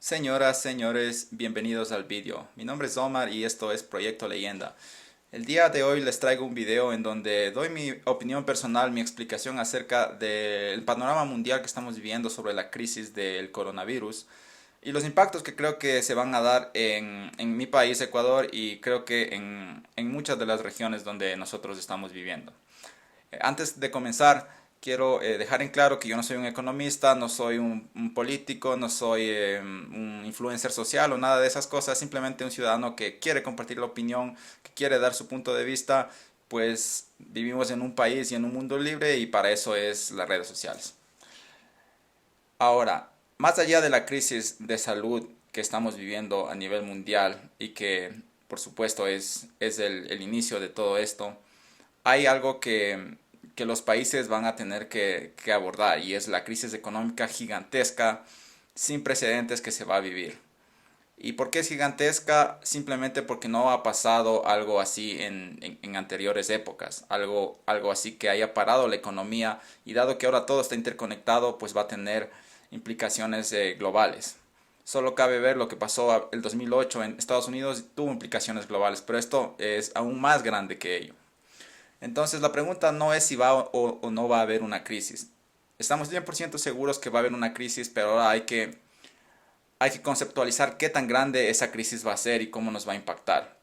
Señoras, señores, bienvenidos al vídeo. Mi nombre es Omar y esto es Proyecto Leyenda. El día de hoy les traigo un video en donde doy mi opinión personal, mi explicación acerca del panorama mundial que estamos viviendo sobre la crisis del coronavirus y los impactos que creo que se van a dar en mi país, Ecuador, y creo que en muchas de las regiones donde nosotros estamos viviendo. Antes de comenzar, quiero dejar en claro que yo no soy un economista, no soy un político, no soy un influencer social o nada de esas cosas, simplemente un ciudadano que quiere compartir la opinión, que quiere dar su punto de vista, pues vivimos en un país y en un mundo libre y para eso es las redes sociales. Ahora, más allá de la crisis de salud que estamos viviendo a nivel mundial y que por supuesto es el inicio de todo esto, hay algo que los países van a tener que abordar y es la crisis económica gigantesca sin precedentes que se va a vivir. ¿Y por qué es gigantesca? Simplemente porque no ha pasado algo así en anteriores épocas, algo así que haya parado la economía y dado que ahora todo está interconectado, pues va a tener implicaciones globales. Solo cabe ver lo que pasó el 2008 en Estados Unidos, tuvo implicaciones globales, pero esto es aún más grande que ello. Entonces la pregunta no es si va o no va a haber una crisis. Estamos 100% seguros que va a haber una crisis, pero ahora hay que conceptualizar qué tan grande esa crisis va a ser y cómo nos va a impactar.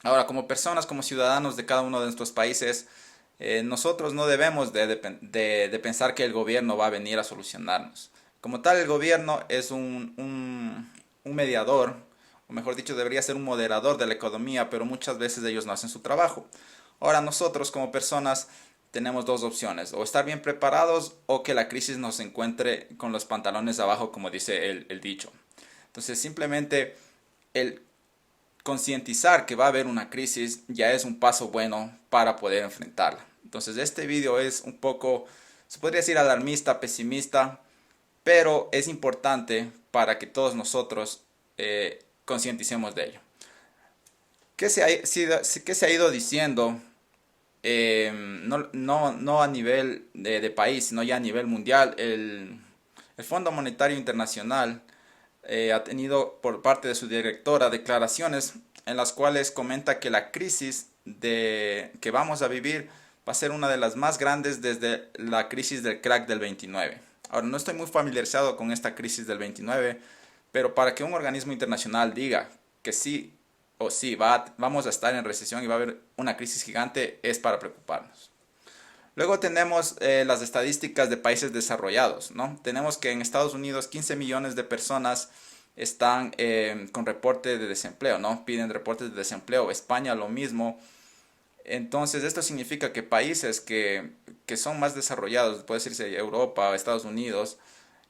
Ahora, como personas, como ciudadanos de cada uno de nuestros países, nosotros no debemos de pensar que el gobierno va a venir a solucionarnos. Como tal, el gobierno es un mediador, o mejor dicho, debería ser un moderador de la economía, pero muchas veces ellos no hacen su trabajo. Ahora nosotros como personas tenemos dos opciones, o estar bien preparados o que la crisis nos encuentre con los pantalones abajo, como dice el dicho. Entonces simplemente el concientizar que va a haber una crisis ya es un paso bueno para poder enfrentarla. Entonces este video es un poco, se podría decir alarmista, pesimista, pero es importante para que todos nosotros concienticemos de ello. ¿Qué se ha ido diciendo? No a nivel de país, sino ya a nivel mundial. El Fondo Monetario Internacional ha tenido por parte de su directora declaraciones en las cuales comenta que la crisis que vamos a vivir va a ser una de las más grandes desde la crisis del crack del 29. Ahora, no estoy muy familiarizado con esta crisis del 29, pero para que un organismo internacional diga que sí o sí vamos a estar en recesión y va a haber una crisis gigante es para preocuparnos. Luego tenemos las estadísticas de países desarrollados, ¿no? Tenemos que en Estados Unidos 15 millones de personas están con reporte de desempleo, ¿no? Piden reportes de desempleo. España lo mismo. Entonces esto significa que países que son más desarrollados, puede decirse Europa, Estados Unidos,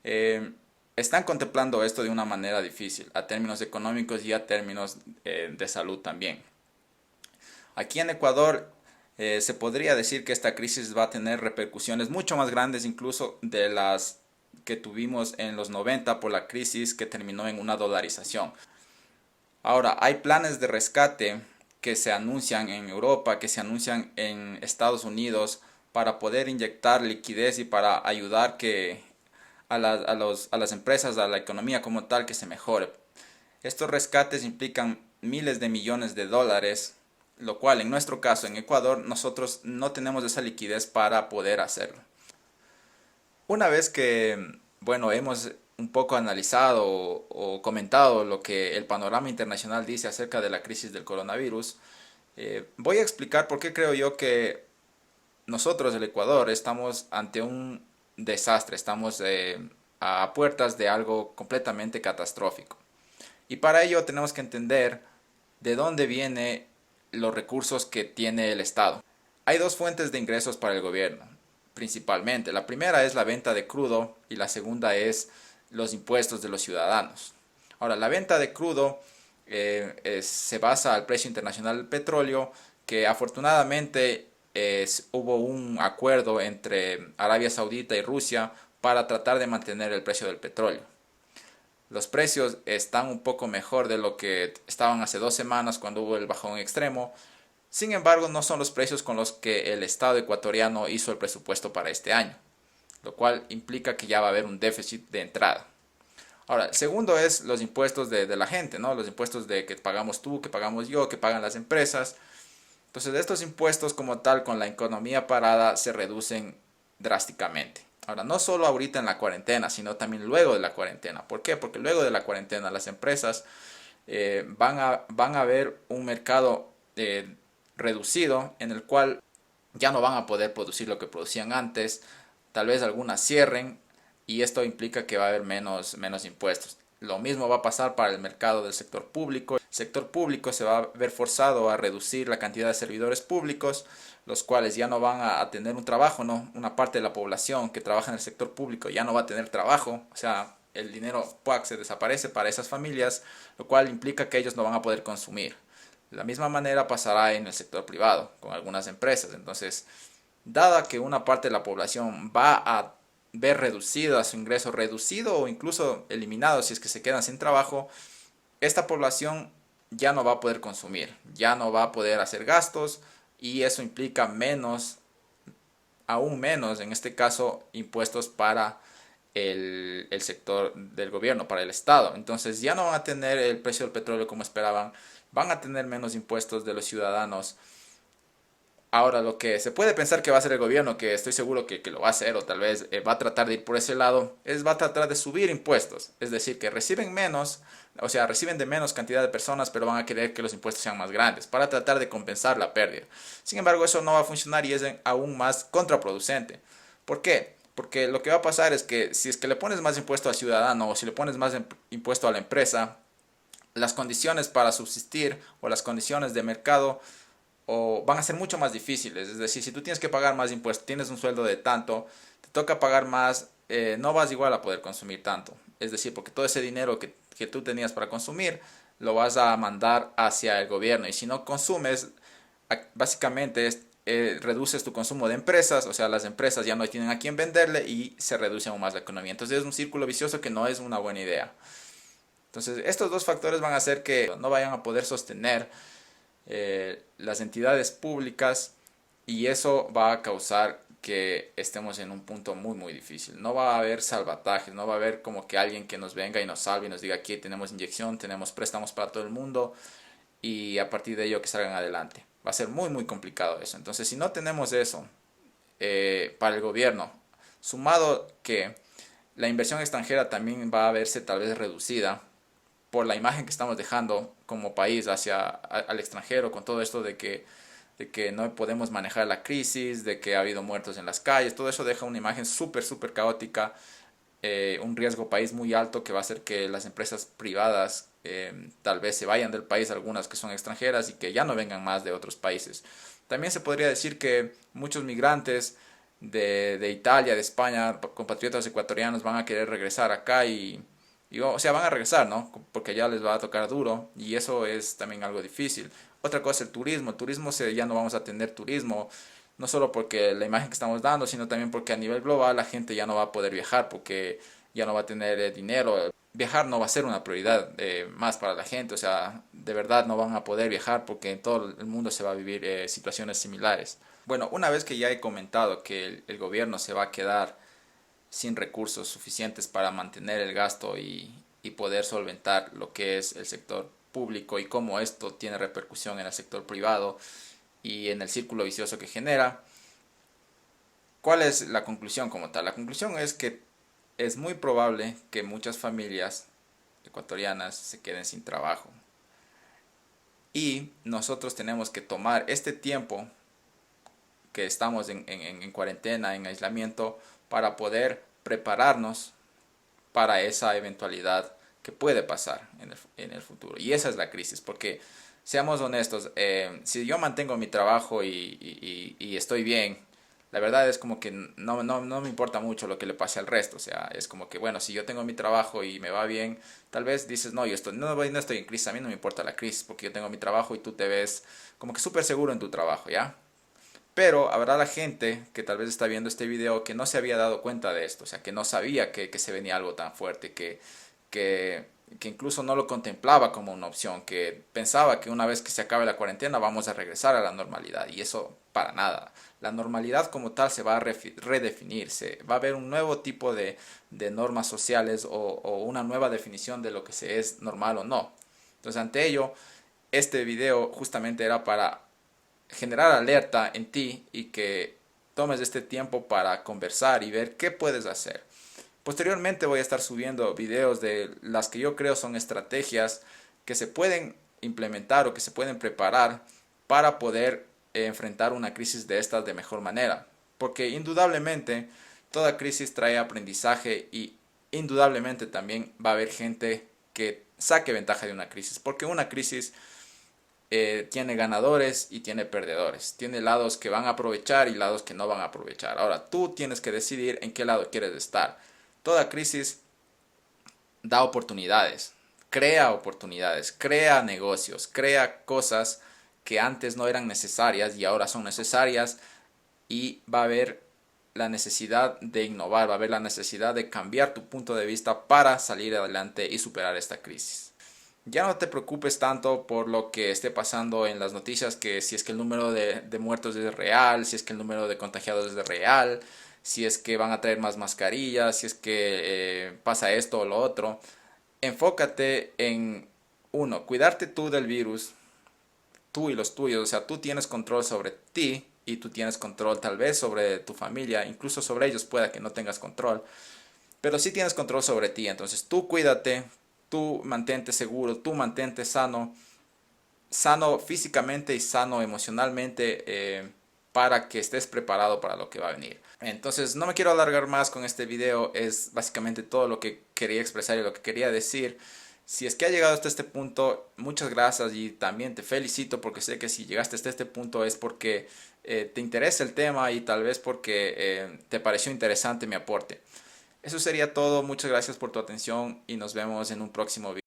eh, están contemplando esto de una manera difícil, a términos económicos y a términos de salud también. Aquí en Ecuador se podría decir que esta crisis va a tener repercusiones mucho más grandes incluso de las que tuvimos en los 90 por la crisis que terminó en una dolarización. Ahora, hay planes de rescate que se anuncian en Europa, que se anuncian en Estados Unidos para poder inyectar liquidez y para ayudar a las empresas, a la economía como tal, que se mejore. Estos rescates implican miles de millones de dólares, lo cual en nuestro caso en Ecuador nosotros no tenemos esa liquidez para poder hacerlo. Una vez que, bueno, hemos un poco analizado o comentado lo que el panorama internacional dice acerca de la crisis del coronavirus, voy a explicar por qué creo yo que nosotros, el Ecuador, estamos ante un desastre, estamos a puertas de algo completamente catastrófico. Y para ello tenemos que entender de dónde vienen los recursos que tiene el Estado. Hay dos fuentes de ingresos para el gobierno, principalmente. La primera es la venta de crudo y la segunda es los impuestos de los ciudadanos. Ahora, la venta de crudo se basa al precio internacional del petróleo, que afortunadamente hubo un acuerdo entre Arabia Saudita y Rusia para tratar de mantener el precio del petróleo. Los precios están un poco mejor de lo que estaban hace 2 semanas cuando hubo el bajón extremo. Sin embargo, no son los precios con los que el Estado ecuatoriano hizo el presupuesto para este año, lo cual implica que ya va a haber un déficit de entrada. Ahora, el segundo es los impuestos de la gente, ¿no? Los impuestos de que pagamos tú, que pagamos yo, que pagan las empresas. Entonces, estos impuestos como tal, con la economía parada, se reducen drásticamente. Ahora, no solo ahorita en la cuarentena, sino también luego de la cuarentena. ¿Por qué? Porque luego de la cuarentena las empresas van a ver un mercado reducido en el cual ya no van a poder producir lo que producían antes, tal vez algunas cierren y esto implica que va a haber menos impuestos. Lo mismo va a pasar para el mercado del sector público. El sector público se va a ver forzado a reducir la cantidad de servidores públicos, los cuales ya no van a tener un trabajo, ¿no? Una parte de la población que trabaja en el sector público ya no va a tener trabajo, o sea, el dinero ¡puac! Se desaparece para esas familias, lo cual implica que ellos no van a poder consumir. De la misma manera pasará en el sector privado, con algunas empresas. Entonces, dada que una parte de la población va a ver reducido su ingreso, reducido o incluso eliminado si es que se quedan sin trabajo, esta población ya no va a poder consumir, ya no va a poder hacer gastos y eso implica menos, aún menos, en este caso, impuestos para el sector del gobierno, para el Estado. Entonces ya no van a tener el precio del petróleo como esperaban, van a tener menos impuestos de los ciudadanos. Ahora, lo que se puede pensar que va a hacer el gobierno, que estoy seguro que lo va a hacer o tal vez va a tratar de ir por ese lado, va a tratar de subir impuestos. Es decir, que reciben menos, o sea, reciben de menos cantidad de personas, pero van a querer que los impuestos sean más grandes para tratar de compensar la pérdida. Sin embargo, eso no va a funcionar y es aún más contraproducente. ¿Por qué? Porque lo que va a pasar es que si es que le pones más impuesto al ciudadano o si le pones más impuesto a la empresa, las condiciones para subsistir o las condiciones de mercado o van a ser mucho más difíciles. Es decir, si tú tienes que pagar más impuestos, tienes un sueldo de tanto, te toca pagar más, no vas igual a poder consumir tanto. Es decir, porque todo ese dinero que tú tenías para consumir, lo vas a mandar hacia el gobierno. Y si no consumes, básicamente reduces tu consumo de empresas, o sea, las empresas ya no tienen a quién venderle y se reduce aún más la economía. Entonces es un círculo vicioso que no es una buena idea. Entonces estos dos factores van a hacer que no vayan a poder sostener las entidades públicas y eso va a causar que estemos en un punto muy difícil. No va a haber salvatajes, no va a haber como que alguien que nos venga y nos salve y nos diga aquí tenemos inyección, tenemos préstamos para todo el mundo y a partir de ello que salgan adelante. Va a ser muy complicado eso. Entonces si no tenemos eso para el gobierno, sumado que la inversión extranjera también va a verse tal vez reducida por la imagen que estamos dejando como país al extranjero con todo esto de que no podemos manejar la crisis, de que ha habido muertos en las calles, todo eso deja una imagen súper caótica, un riesgo país muy alto que va a hacer que las empresas privadas tal vez se vayan del país, algunas que son extranjeras y que ya no vengan más de otros países. También se podría decir que muchos migrantes de Italia, de España, compatriotas ecuatorianos van a querer regresar acá o sea, van a regresar, ¿no? Porque ya les va a tocar duro y eso es también algo difícil. Otra cosa, el turismo. El turismo ya no vamos a tener turismo, no solo porque la imagen que estamos dando, sino también porque a nivel global la gente ya no va a poder viajar porque ya no va a tener dinero. Viajar no va a ser una prioridad más para la gente, o sea, de verdad no van a poder viajar porque en todo el mundo se va a vivir situaciones similares. Bueno, una vez que ya he comentado que el gobierno se va a quedar sin recursos suficientes para mantener el gasto y poder solventar lo que es el sector público y cómo esto tiene repercusión en el sector privado y en el círculo vicioso que genera. ¿Cuál es la conclusión como tal? La conclusión es que es muy probable que muchas familias ecuatorianas se queden sin trabajo. Y nosotros tenemos que tomar este tiempo que estamos en cuarentena, en aislamiento, para poder prepararnos para esa eventualidad que puede pasar en el futuro. Y esa es la crisis, porque seamos honestos, si yo mantengo mi trabajo y estoy bien, la verdad es como que no me importa mucho lo que le pase al resto. O sea, es como que, bueno, si yo tengo mi trabajo y me va bien, tal vez dices, no, no estoy en crisis, a mí no me importa la crisis, porque yo tengo mi trabajo y tú te ves como que súper seguro en tu trabajo, ¿ya? Pero habrá la gente que tal vez está viendo este video que no se había dado cuenta de esto, o sea, que no sabía que se venía algo tan fuerte, que que incluso no lo contemplaba como una opción, que pensaba que una vez que se acabe la cuarentena vamos a regresar a la normalidad, y eso para nada. La normalidad como tal se va a redefinir, se va a haber un nuevo tipo de normas sociales o una nueva definición de lo que se es normal o no. Entonces, ante ello, este video justamente era para generar alerta en ti y que tomes este tiempo para conversar y ver qué puedes hacer. Posteriormente voy a estar subiendo videos de las que yo creo son estrategias que se pueden implementar o que se pueden preparar para poder enfrentar una crisis de estas de mejor manera. Porque indudablemente toda crisis trae aprendizaje y indudablemente también va a haber gente que saque ventaja de una crisis. Porque una crisis tiene ganadores y tiene perdedores. Tiene lados que van a aprovechar y lados que no van a aprovechar. Ahora tú tienes que decidir en qué lado quieres estar. Toda crisis da oportunidades, crea negocios, crea cosas que antes no eran necesarias y ahora son necesarias, y va a haber la necesidad de innovar, va a haber la necesidad de cambiar tu punto de vista para salir adelante y superar esta crisis. Ya no te preocupes tanto por lo que esté pasando en las noticias, que si es que el número de muertos es real, si es que el número de contagiados es real, si es que van a traer más mascarillas, si es que pasa esto o lo otro. Enfócate en, uno, cuidarte tú del virus, tú y los tuyos. O sea, tú tienes control sobre ti y tú tienes control tal vez sobre tu familia, incluso sobre ellos pueda que no tengas control, pero sí tienes control sobre ti. Entonces tú cuídate, tú mantente seguro, tú mantente sano, sano físicamente y sano emocionalmente, para que estés preparado para lo que va a venir. Entonces no me quiero alargar más con este video, es básicamente todo lo que quería expresar y lo que quería decir. Si es que ha llegado hasta este punto, muchas gracias, y también te felicito porque sé que si llegaste hasta este punto es porque te interesa el tema y tal vez porque te pareció interesante mi aporte. Eso sería todo, muchas gracias por tu atención y nos vemos en un próximo video.